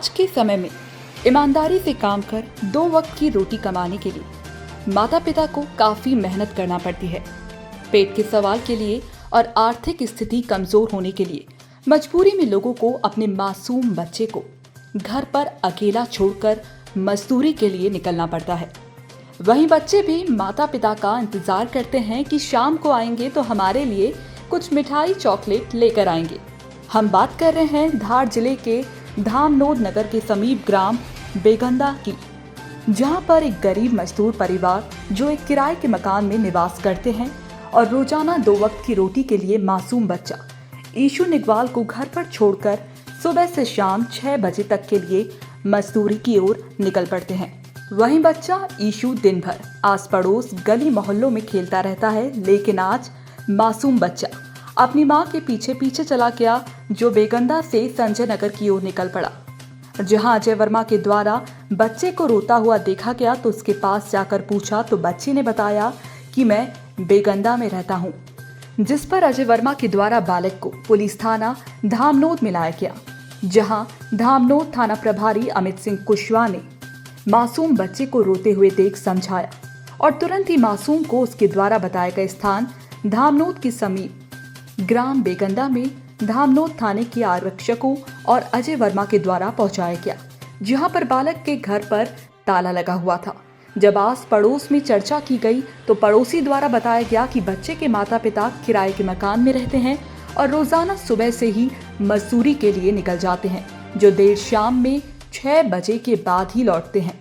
आज के समय में ईमानदारी से काम कर 2 वक्त की रोटी कमाने के लिए माता पिता को काफी मेहनत करना पड़ती है। पेट के सवाल के लिए और आर्थिक स्थिति कमजोर होने के लिए मजबूरी में लोगों को अपने मासूम बच्चे को घर पर अकेला छोड़कर मजदूरी के लिए निकलना पड़ता है। वहीं बच्चे भी माता पिता का इंतजार करते हैं कि शाम को आएंगे तो हमारे लिए कुछ मिठाई चॉकलेट लेकर आएंगे। हम बात कर रहे हैं धार जिले के धामनोद नगर के समीप ग्राम बेगंदा की, जहां पर एक गरीब मजदूर परिवार जो एक किराए के मकान में निवास करते हैं और रोजाना 2 वक्त की रोटी के लिए मासूम बच्चा ईशु निगवाल को घर पर छोड़कर सुबह से शाम 6 बजे तक के लिए मजदूरी की ओर निकल पड़ते हैं। वहीं बच्चा ईशु दिन भर आस पड़ोस गली मोहल्लों में खेलता रहता है, लेकिन आज मासूम बच्चा अपनी मां के पीछे पीछे चला गया, जो बेगंदा से संजय नगर की ओर निकल पड़ा। जहां अजय वर्मा के द्वारा बच्चे को रोता हुआ देखा गया तो उसके पास जाकर पूछा तो बच्चे ने बताया कि मैं बेगंदा में रहता हूं, जिस पर अजय वर्मा के द्वारा बालक को पुलिस थाना धामनोद में लाया गया, जहां धामनोद थाना प्रभारी अमित सिंह कुशवाहा ने मासूम बच्चे को रोते हुए देख समझाया और तुरंत ही मासूम को उसके द्वारा बताए गए स्थान धामनोद के समीप ग्राम बेगंदा में धामनोद थाने के आरक्षकों और अजय वर्मा के द्वारा पहुंचाया गया, जहां पर बालक के घर पर ताला लगा हुआ था। जब आस पड़ोस में चर्चा की गई तो पड़ोसी द्वारा बताया गया कि बच्चे के माता पिता किराए के मकान में रहते हैं और रोजाना सुबह से ही मजदूरी के लिए निकल जाते हैं, जो देर शाम में 6 बजे के बाद ही लौटते हैं।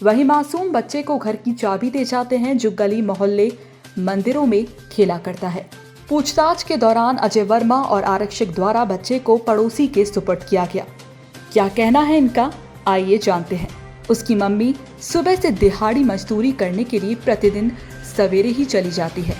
वहीं मासूम बच्चे को घर की चाबी दे जाते हैं, जो गली मोहल्ले मंदिरों में खेला करता है। पूछताछ के दौरान अजय वर्मा और आरक्षक द्वारा बच्चे को पड़ोसी के सुपुर्द किया गया। क्या कहना है इनका, आइए जानते हैं। उसकी मम्मी सुबह से दिहाड़ी मजदूरी करने के लिए प्रतिदिन सवेरे ही चली जाती है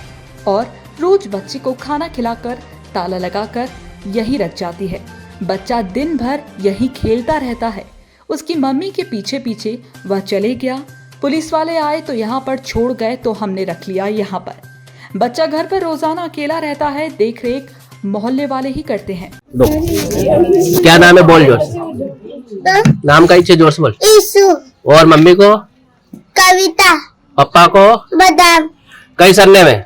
और रोज बच्चे को खाना खिलाकर ताला लगाकर यहीं रख जाती है। बच्चा दिन भर यहीं खेलता रहता है। उसकी मम्मी के पीछे पीछे वह चले गया। पुलिस वाले आए तो यहाँ पर छोड़ गए तो हमने रख लिया यहाँ पर। बच्चा घर पर रोजाना अकेला रहता है, देख रेख मोहल्ले वाले ही करते हैं। क्या नाम है, बोल जोर से। नाम का इच्छे जोर से बोल। ईशु। और मम्मी को? कविता। पापा को? बादाम। कई सरने में?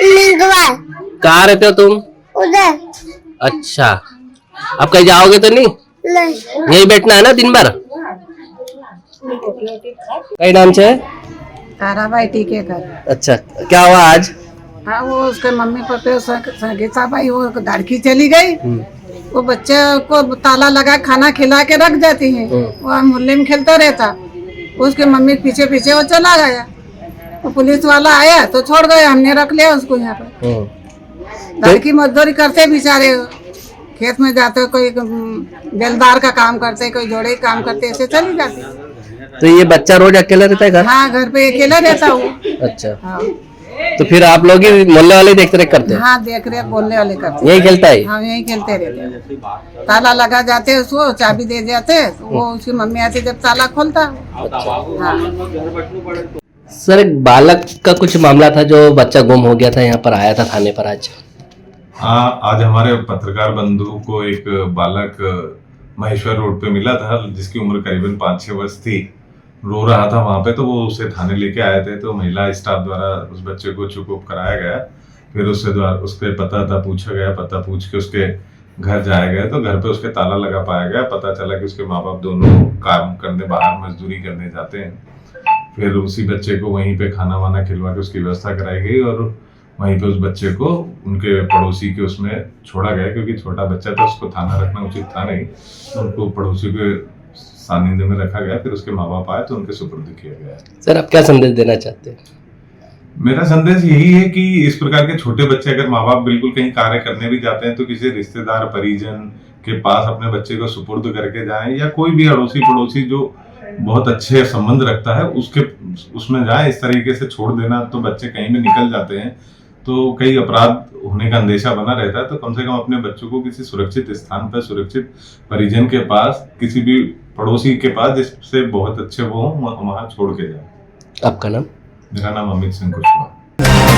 निगवाल। कहाँ रहते हो तुम? उधर। अच्छा, अब कहीं जाओगे तो नहीं? नहीं। यही बैठना है ना दिन भर? कई नाम से? ताराबाई टीकेकर। अच्छा, क्या हुआ आज? हाँ, वो उसके मम्मी पापा संगीता बाई वो लड़की चली गई। वो बच्चे को ताला लगा खाना खिला के रख देती है। वो मोहल्ले में खेलता रहता। उसके मम्मी पीछे पीछे वो चला गया। तो पुलिस वाला आया तो छोड़ गए, हमने रख लिया उसको यहाँ पर। लड़की मजदूरी करते बेचारे, खेत में जाते, कोई बेलदार का काम करते, कोई जोड़े काम करते, ऐसे चली जाती। तो ये बच्चा रोज अकेला रहता है घर? हाँ, घर पे अकेला रहता हूँ। अच्छा। हाँ। तो फिर आप लोग ही मोहल्ले वाले देख रेख करते हैं? हाँ, देख रेख बोलने वाले करते हैं। यही खेलता है? हाँ, यही खेलते रहते हैं। ताला लगा जाते हैं, उसको चाबी दे जाते हैं, तो वो उसकी मम्मी आती जब ताला खोलता। हाँ। सर, एक बालक का कुछ मामला था जो बच्चा गुम हो गया था, यहाँ पर आया था थाने पर आज। हाँ, आज हमारे पत्रकार बंधु को एक बालक महेश्वर रोड पे मिला था, जिसकी उम्र करीबन 5-6 वर्ष थी। रो रहा था वहां पे, तो वो उसे थाने लेके आए थे। तो महिला स्टाफ द्वारा उस बच्चे को चुप कराया गया। फिर उसके पता पूछा गया, पता पूछ के उसके घर जाया गया तो घर पे उसके ताला लगा पाया गया। पता चला कि उसके माँ बाप दोनों काम करने बाहर मजदूरी करने जाते हैं। फिर उसी बच्चे को वहीं पे खाना वाना खिलवा के उसकी व्यवस्था कराई गई और वहीं पे उस बच्चे को उनके पड़ोसी के उसमें छोड़ा गया, क्योंकि छोटा बच्चा था, उसको थाना रखना उचित था नहीं। उनको पड़ोसी के सानिध्य में रखा गया। फिर उसके माँ बाप आए तो उनके सुपुर्द किया गया। सर, आप क्या संदेश देना चाहते हैं? मेरा संदेश यही है कि इस प्रकार के छोटे बच्चे, अगर माँ बाप बिल्कुल कहीं कार्य करने भी जाते हैं तो किसी रिश्तेदार परिजन के पास अपने बच्चे को सुपुर्द करके जाएं, या कोई भी अड़ोसी पड़ोसी जो बहुत अच्छे संबंध रखता है उसमें जाएं। इस तरीके से छोड़ देना तो बच्चे कहीं भी निकल जाते हैं तो कई अपराध होने का अंदेशा बना रहता है। तो कम से कम अपने बच्चों को किसी सुरक्षित स्थान पर, सुरक्षित परिजन के पास, किसी भी पड़ोसी के पास जिससे बहुत अच्छे वो वहां छोड़ के जाए। आपका नाम? मेरा नाम अमित सिंह कुशवाहा।